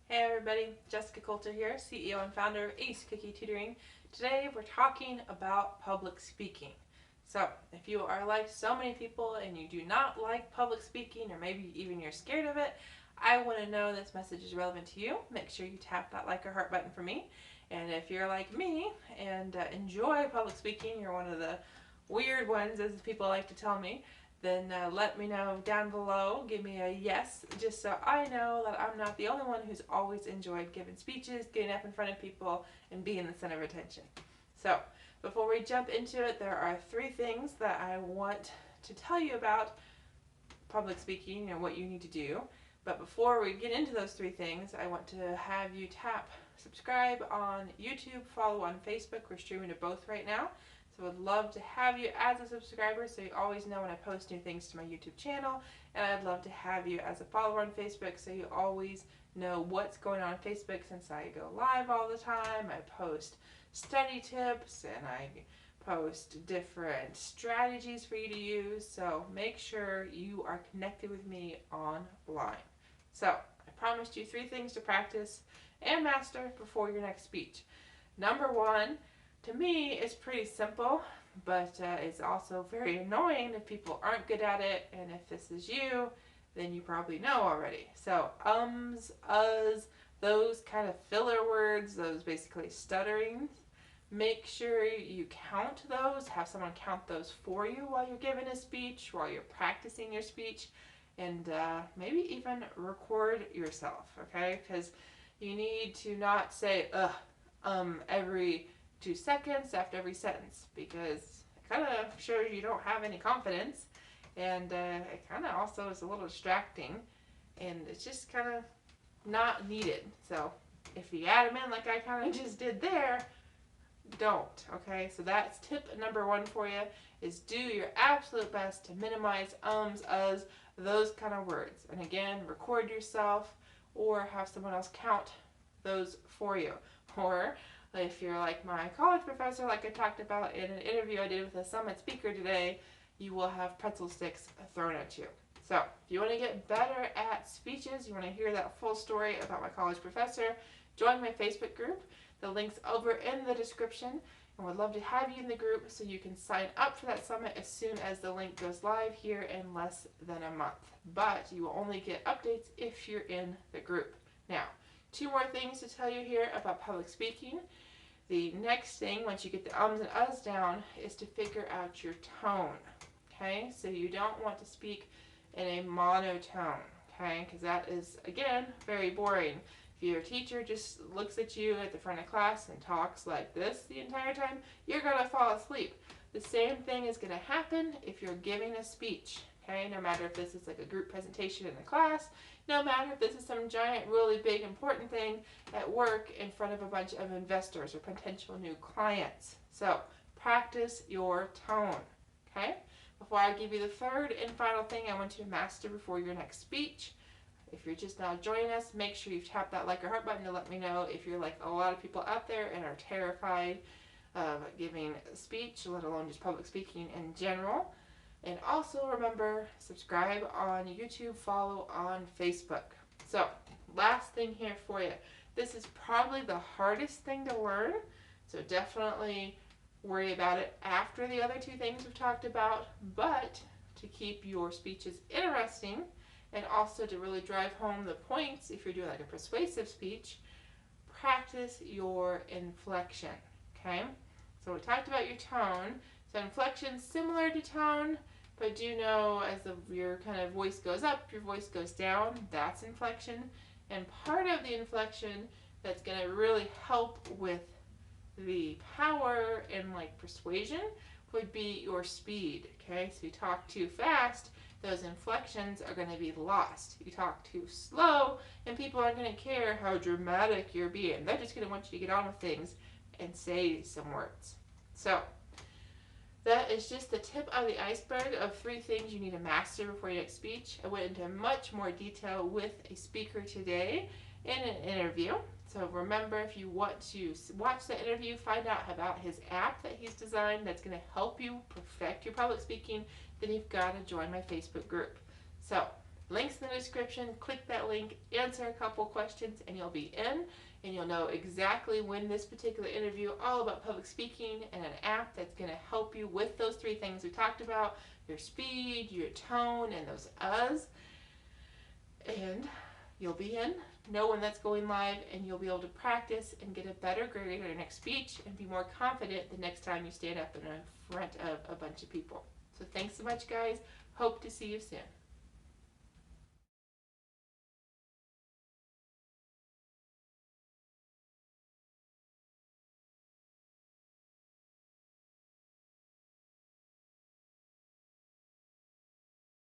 Hey everybody, Jessica Coulter here, CEO and founder of Ace Cookie Tutoring. Today we're talking about public speaking. So if you are like so many people and you do not like public speaking, or maybe even you're scared of it, I want to know this message is relevant to you. Make sure you tap that like or heart button for me. And if you're like me and enjoy public speaking, you're one of the weird ones, as people like to tell me, then let me know down below. Give me a yes, just so I know that I'm not the only one who's always enjoyed giving speeches, getting up in front of people, and being the center of attention. So, before we jump into it, there are 3 things that I want to tell you about public speaking and what you need to do. But before we get into those 3 things, I want to have you tap subscribe on YouTube, follow on Facebook. We're streaming to both right now. So I'd love to have you as a subscriber so you always know when I post new things to my YouTube channel. And I'd love to have you as a follower on Facebook so you always know what's going on Facebook, since I go live all the time. I post study tips and I post different strategies for you to use. So make sure you are connected with me online. So I promised you 3 things to practice and master before your next speech. Number 1, to me, it's pretty simple, but it's also very annoying if people aren't good at it. And if this is you, then you probably know already. So ums, uhs, those kind of filler words, those basically stutterings, make sure you count those. Have someone count those for you while you're giving a speech, while you're practicing your speech, and maybe even record yourself, okay? Because you need to not say every 2 seconds after every sentence, because it kind of shows you don't have any confidence, and it kind of also is a little distracting, and it's just kind of not needed. So if you add them in like I kind of just did there, don't, okay? So that's tip number 1 for you, is do your absolute best to minimize ums, uhs, those kind of words. And again, record yourself or have someone else count those for you. Or if you're like my college professor, like I talked about in an interview I did with a summit speaker today, you will have pretzel sticks thrown at you. So if you want to get better at speeches, you want to hear that full story about my college professor, join my Facebook group. The link's over in the description, and we'd love to have you in the group so you can sign up for that summit as soon as the link goes live here in less than a month. But you will only get updates if you're in the group. Now, 2 more things to tell you here about public speaking. The next thing, once you get the ums and uhs down, is to figure out your tone, okay? So you don't want to speak in a monotone, okay? Because that is, again, very boring. If your teacher just looks at you at the front of class and talks like this the entire time, you're going to fall asleep. The same thing is going to happen if you're giving a speech, okay? No matter if this is like a group presentation in a class, no matter if this is some giant, really big, important thing at work in front of a bunch of investors or potential new clients. So practice your tone, okay? Before I give you the 3rd and final thing I want you to master before your next speech, if you're just now joining us, make sure you tap that like or heart button to let me know if you're like a lot of people out there and are terrified of giving a speech, let alone just public speaking in general. And also remember, subscribe on YouTube, follow on Facebook. So, last thing here for you. This is probably the hardest thing to learn, so definitely worry about it after the other 2 things we've talked about. But to keep your speeches interesting, and also to really drive home the points if you're doing like a persuasive speech, practice your inflection, okay? So we talked about your tone. So inflection similar to tone, but do know as your kind of voice goes up, your voice goes down, that's inflection. And part of the inflection that's going to really help with the power and like persuasion would be your speed, okay? So you talk too fast, those inflections are going to be lost. You talk too slow, and people aren't going to care how dramatic you're being. They're just going to want you to get on with things and say some words. So that is just the tip of the iceberg of 3 things you need to master before your next speech. I went into much more detail with a speaker today in an interview. So remember, if you want to watch the interview, find out about his app that he's designed that's going to help you perfect your public speaking, then you've got to join my Facebook group. So Links in the description. Click that link, answer a couple questions, and you'll be in. And you'll know exactly when this particular interview, all about public speaking, and an app that's going to help you with those 3 things we talked about: your speed, your tone, and those uhs. And you'll be in, know when that's going live, and you'll be able to practice and get a better grade on your next speech and be more confident the next time you stand up in front of a bunch of people. So thanks so much, guys. Hope to see you soon.